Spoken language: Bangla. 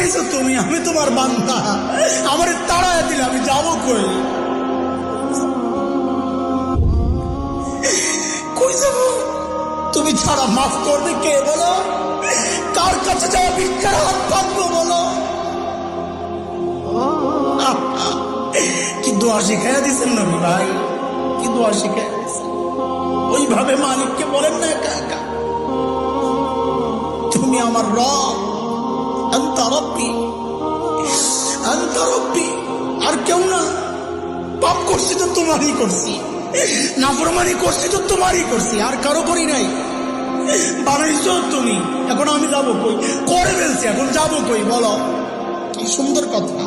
বানাইছো তুমি, আমি তোমার বান্দা। আমার তাড়ায় দিলে আমি যাবো কই? কই যাব? তুমি ছাড়া মাফ করবে কে বলো? কার কাছে যাওয়া ভিক্ষার হাত পাতবো বলো? কি দোয়া শিখাইয়া দিচ্ছেন নবী ভাই, কি দোয়া শিখাইয়া দিচ্ছেন। ওইভাবে মালিককে বলেন না একা একা, তুমি আমার রব, আনতা রব্বি, আনতা রব্বি, আর কেউ না। পাপ করছি তো তোমারই করছি, নাফরমানি করছি তো তোমারই করছি, আর কারো করি নাই। বানাইছো তুমি, এখন আমি যাবো কই? করে ফেলছি, এখন যাবো কই বলো? কি সুন্দর কথা।